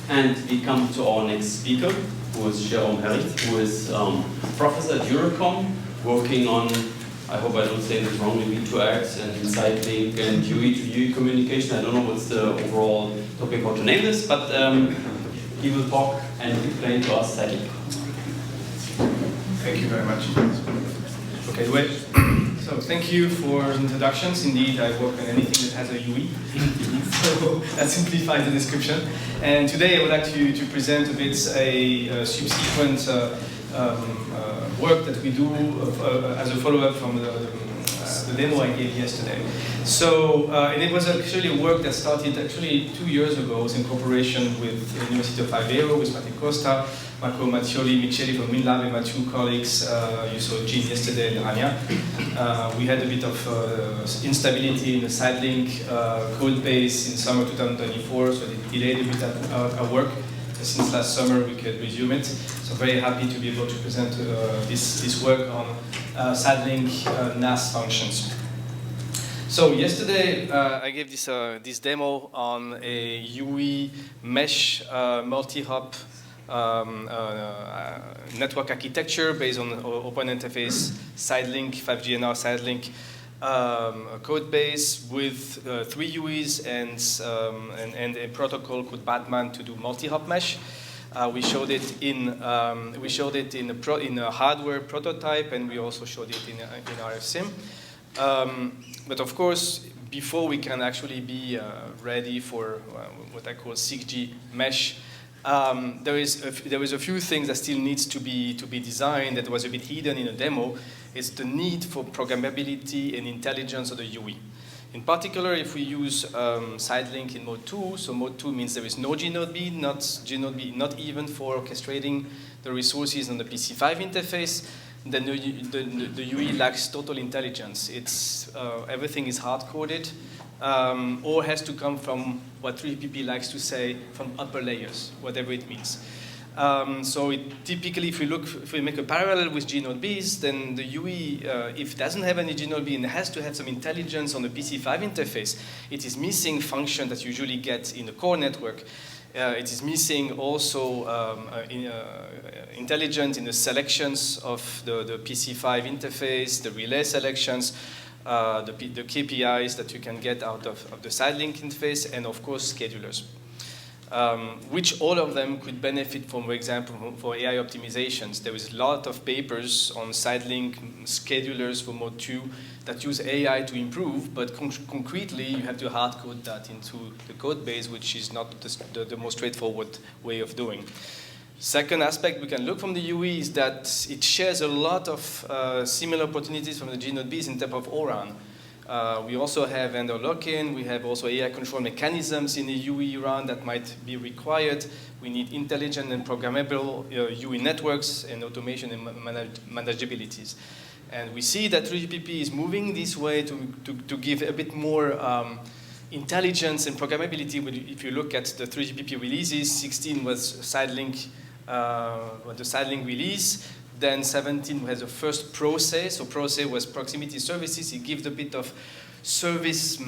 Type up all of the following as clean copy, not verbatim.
And we come to our next speaker, who is Jérôme Härri, who is professor at EURECOM, working on, I hope I don't say this wrongly, V2X and side link and UE to UE communication. I don't know what's the overall topic, how to name this, but he will talk and explain to us side link. Thank you very much. Okay, wait. So thank you for the introductions. Indeed, I work on anything that has a UE. So that simplifies the description. And today I would like to present a bit a subsequent work that we do as a follow-up from the demo I gave yesterday. So, and it was actually a work that started actually 2 years ago in cooperation with the University of Aveiro, with Matteo Costa, Marco Mattioli, Micheli from WinLab, and my two colleagues, you saw Jean yesterday and Rania. We had a bit of instability in the Sidelink code base in summer 2024, so it delayed a bit our work. Since last summer we could resume it. So very happy to be able to present this work on Sidelink NAS functions. So yesterday I gave this demo on a UE mesh multi-hop network architecture based on OpenInterface Sidelink, 5GNR Sidelink code base with 3 UEs and a protocol called Batman to do multi-hop mesh. We showed it in a hardware prototype, and we also showed it in RFSIM. But of course, before we can actually be ready for what I call 6G mesh, there is a few things that still needs to be designed that was a bit hidden in a demo. It's the need for programmability and intelligence of the UE. In particular, if we use Sidelink in mode 2, so mode 2 means there is no G-Node-B, not even for orchestrating the resources on the PC5 interface, then the UE lacks total intelligence. Everything is hard-coded, or has to come from what 3GPP likes to say, from upper layers, whatever it means. So typically, if we make a parallel with G-Node-Bs, then the UE, if it doesn't have any G-Node-B and it has to have some intelligence on the PC5 interface, it is missing function that you usually get in the core network. It is missing also intelligence in the selections of the PC5 interface, the relay selections, the KPIs that you can get out of the Sidelink interface, and of course schedulers. Which all of them could benefit from, for example, for AI optimizations. There is a lot of papers on Sidelink schedulers for mode 2 that use AI to improve, but concretely you have to hard code that into the code base, which is not the most straightforward way of doing. Second aspect we can look from the UE is that it shares a lot of similar opportunities from the G-Node-Bs in terms of ORAN. We also have vendor lock-in, we have also AI control mechanisms in the UE RAN that might be required. We need intelligent and programmable UE networks and automation and manageabilities. And we see that 3GPP is moving this way to give a bit more intelligence and programmability. If you look at the 3GPP releases, 16 was Sidelink, the Sidelink release. Then 17 has the first ProSay. So ProSay was proximity services. It gives a bit of service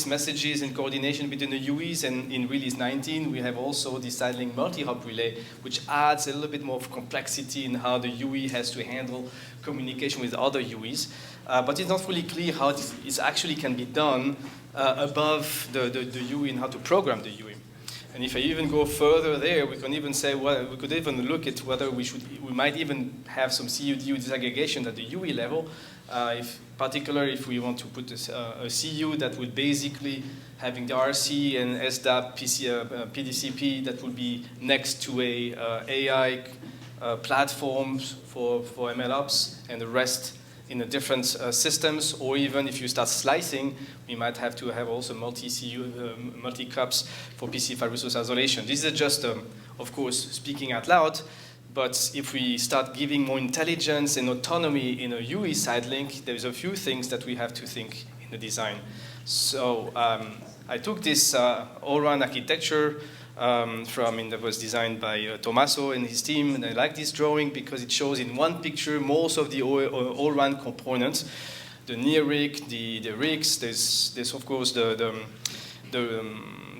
messages and coordination between the UEs. And in release 19, we have also the Sidelink multi-hop relay, which adds a little bit more of complexity in how the UE has to handle communication with other UEs. But it's not fully clear how it actually can be done above the UE and how to program the UE. And if I even go further there, we can even say, well, we could even look at whether we might even have some CU-DU disaggregation at the UE level, particularly if we want to put a CU that would basically having the RC and SDAP, PDCP that would be next to a AI platform for MLOps, and the rest in the different systems, or even if you start slicing, we might have to have also multi-CU, multi-cups for PC5 resource isolation. This is just, of course, speaking out loud, but if we start giving more intelligence and autonomy in a UE Sidelink, there's a few things that we have to think in the design. So I took this all-round architecture that was designed by Tommaso and his team, and I like this drawing because it shows in one picture most of the all-round components, the near rig, the rigs. There's of course the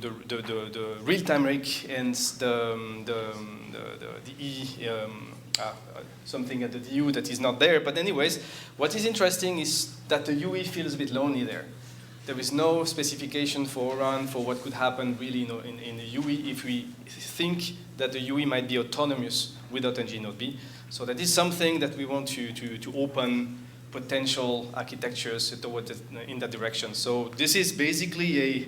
the real-time RIC and something at the DU that is not there. But anyways, what is interesting is that the UE feels a bit lonely there. There is no specification for run for what could happen really in the UE if we think that the UE might be autonomous without node B. So that is something that we want to open potential architectures in that direction. So this is basically a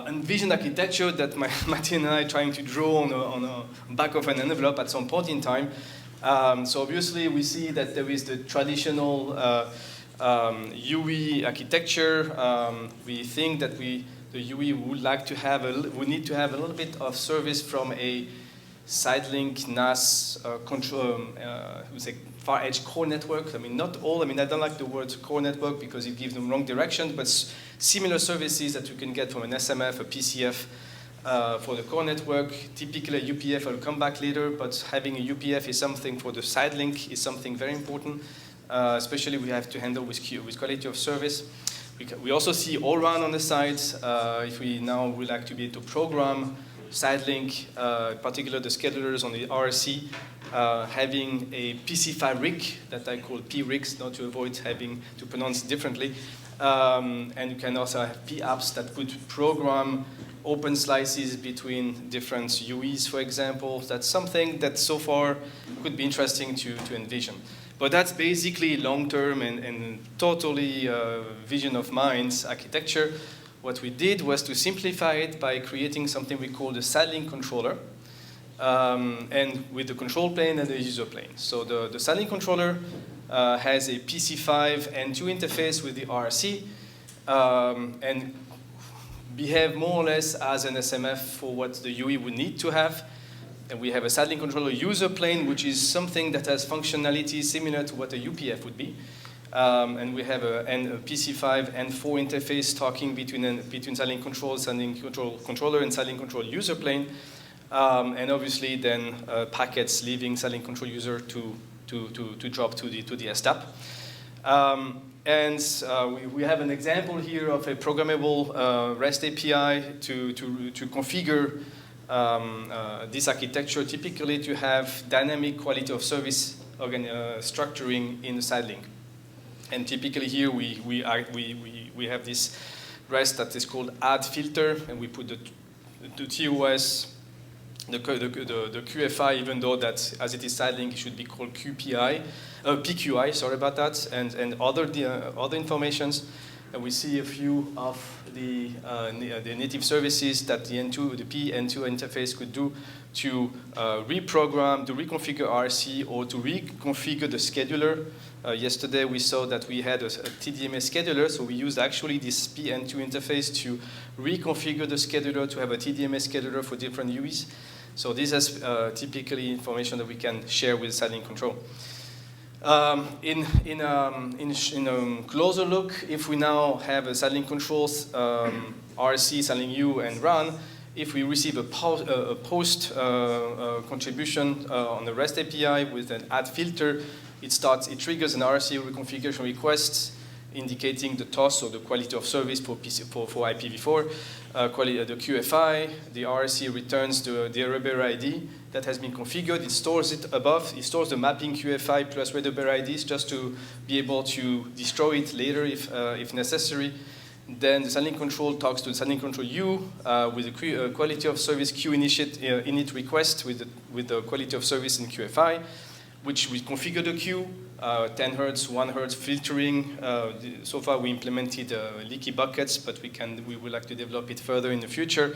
envisioned architecture that Martin and I are trying to draw on a back of an envelope at some point in time. So obviously we see that there is the traditional UE architecture. We think that the UE would need to have a little bit of service from a side-link NAS far edge core network. I mean, not all. I mean, I don't like the word core network because it gives them wrong direction, but similar services that you can get from an SMF, a PCF for the core network. Typically a UPF, I'll come back later, but having a UPF is something for the side link is something very important, especially we have to handle with quality of service. We also see all run on the side. If we now would like to be able to program side link, particularly the schedulers on the RC, having a PC5 RIC that I call P-RICs, not to avoid having to pronounce it differently. And you can also have P-apps that could program open slices between different UEs, for example. That's something that so far could be interesting to envision. But that's basically long-term and totally vision of mind's architecture. What we did was to simplify it by creating something we call the side link controller, and with the control plane and the user plane. So the side link controller has a PC5 and 2 interface with the RC, and behave more or less as an SMF for what the UE would need to have. And we have a side link controller user plane, which is something that has functionality similar to what a UPF would be. And we have a PC5 and 4 interface talking between side link control, side link controller, and side link control user plane. And obviously then packets leaving side link control user to drop to the STAP. And we have an example here of a programmable REST API to configure this architecture, typically to have dynamic quality of service structuring in the side link. And typically here we have this REST that is called add filter, and we put the TOS, the QFI, even though that as it is side link, it should be called PQI, sorry about that, and other informations. And we see a few of the native services that the P N2 interface could do to reprogram, to reconfigure RC, or to reconfigure the scheduler. Yesterday we saw that we had a TDMA scheduler, so we used actually this P-N2 interface to reconfigure the scheduler to have a TDMA scheduler for different UEs. So this is typically information that we can share with side link control. In a closer look, if we now have a side link controls, RC, side link U, and run, if we receive a post contribution on the REST API with an add filter, it triggers an RC reconfiguration request indicating the TOS, or the quality of service for IPv4, the QFI, the RC returns the error ID that has been configured. It stores it above. It stores the mapping QFI plus reader IDs just to be able to destroy it later if necessary. Then the side link control talks to the side link control U with the quality of service Q init request with the quality of service in QFI, which we configure the queue, 10 Hertz, 1 Hertz filtering. So far we implemented leaky buckets, but we would like to develop it further in the future.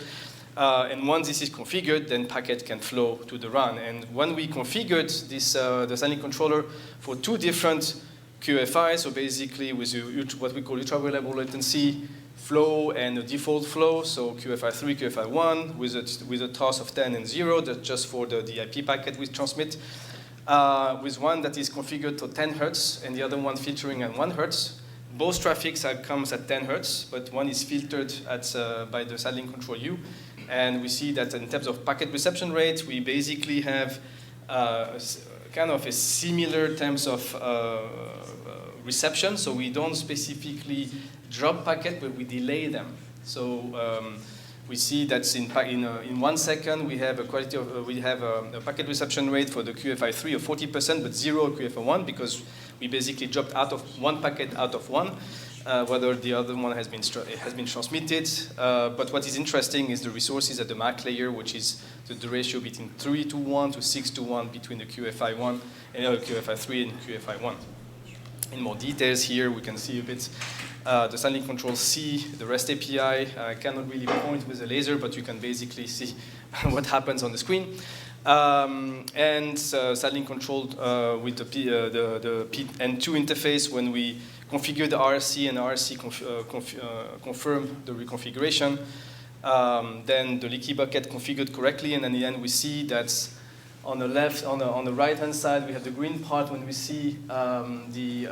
And once this is configured, then packet can flow to the run. And when we configured this, the side link controller for 2 different QFIs, so basically with what we call ultra-reliable latency flow and a default flow, so QFI 3, QFI 1, with a toss of 10 and 0, that's just for the IP packet we transmit, with one that is configured to 10 Hertz and the other one filtering at 1 Hertz. Both traffics comes at 10 Hertz, but one is filtered by the side link control U. And we see that in terms of packet reception rate, we basically have kind of a similar terms of reception. So we don't specifically drop packet, but we delay them. So we see that in 1 second we have a quality of a packet reception rate for the QFI3 of 40%, but 0 QFI1 because we basically dropped out of 1 packet out of 1, whether the other one has been transmitted. But what is interesting is the resources at the MAC layer, which is the ratio between 3:1 to 6:1 between the QFI1 and QFI3 and QFI1. In more details here, we can see a bit the Sidelink Control C, the REST API. I cannot really point with a laser, but you can basically see what happens on the screen. And Sidelink Control with the N2 interface when we configure the RSC and RSC confirm the reconfiguration. Then the leaky bucket configured correctly, and in the end we see that on the left, on the right-hand side, we have the green part when we see the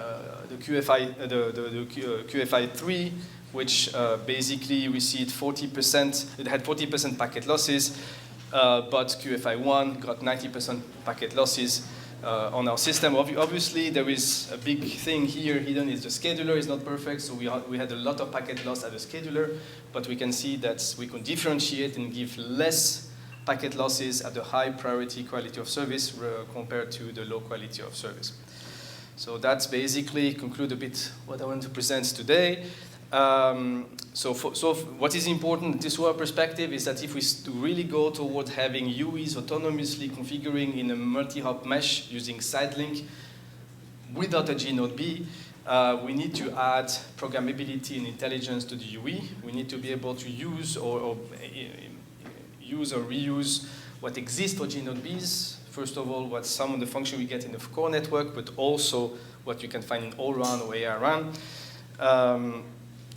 QFI3, which basically we see it 40%. It had 40% packet losses, but QFI1 got 90% packet losses on our system. Obviously, there is a big thing here hidden is the scheduler is not perfect, so we had a lot of packet loss at the scheduler, but we can see that we can differentiate and give less packet losses at the high priority quality of service compared to the low quality of service. So that's basically conclude a bit what I want to present today. So what is important, this our perspective, is that if we really go toward having UEs autonomously configuring in a multi-hop mesh using Sidelink without a G-Node B, we need to add programmability and intelligence to the UE. We need to be able to use or reuse what exists for G-Node Bs. First of all, what some of the function we get in the core network, but also what you can find in O-RAN or AI-RAN,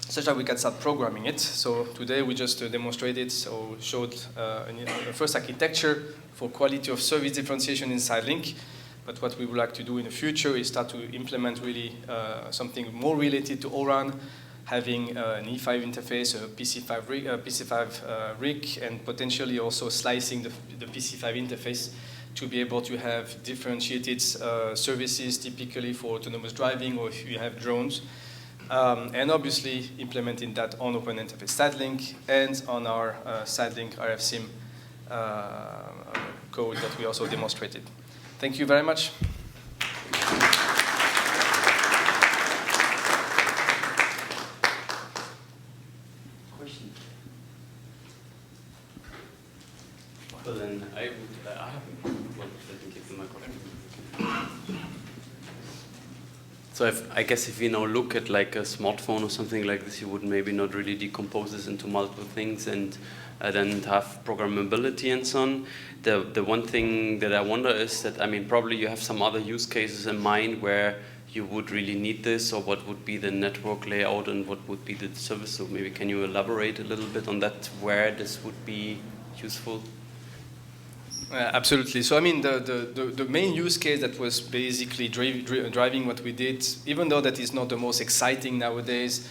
such that we can start programming it. So today we just demonstrated or showed the first architecture for quality of service differentiation in Sidelink. But what we would like to do in the future is start to implement really something more related to O-RAN, having an E5 interface, a PC5 RIC, and potentially also slicing the PC5 interface to be able to have differentiated services, typically for autonomous driving or if you have drones. And obviously implementing that on OpenInterface Sidelink and on our Sidelink RFSIM code that we also demonstrated. Thank you very much. Well, then I have, well, let me give you my question. So I guess if you now look at like a smartphone or something like this, you would maybe not really decompose this into multiple things and then have programmability and so on. The one thing that I wonder is that, I mean, probably you have some other use cases in mind where you would really need this, or what would be the network layout and what would be the service. So maybe can you elaborate a little bit on that, where this would be useful? Absolutely. So I mean, the main use case that was basically driving what we did, even though that is not the most exciting nowadays,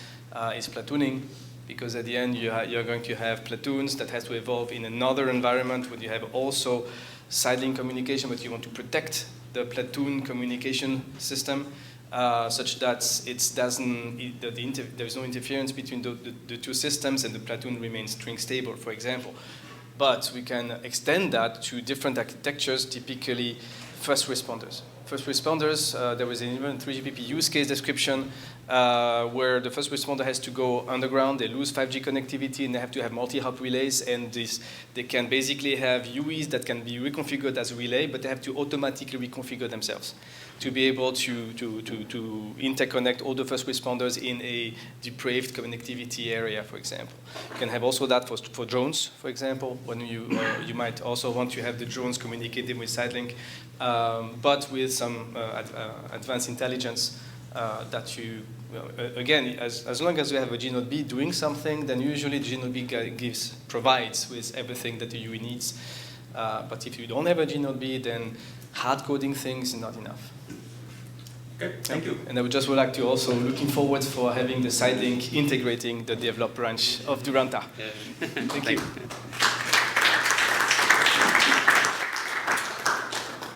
is platooning, because at the end you're going to have platoons that has to evolve in another environment where you have also Sidelink communication, but you want to protect the platoon communication system such that there is no interference between the two systems and the platoon remains string stable, for example. But we can extend that to different architectures, typically first responders. First responders, there was an even 3GPP use case description where the first responder has to go underground, they lose 5G connectivity, and they have to have multi-hop relays, and they can basically have UEs that can be reconfigured as a relay, but they have to automatically reconfigure themselves to be able to interconnect all the first responders in a depraved connectivity area, for example. You can have also that for drones, for example, when you might also want to have the drones communicating with Sidelink, but with some advanced intelligence that you, again, as long as you have a G-Node B doing something, then usually the G-Node B provides with everything that the UE needs. But if you don't have a G-Node B, then hard coding things is not enough. Okay, thank you. And I would like to also looking forward for having the Sidelink integrating the develop branch of Duranta. Yeah. Thank you.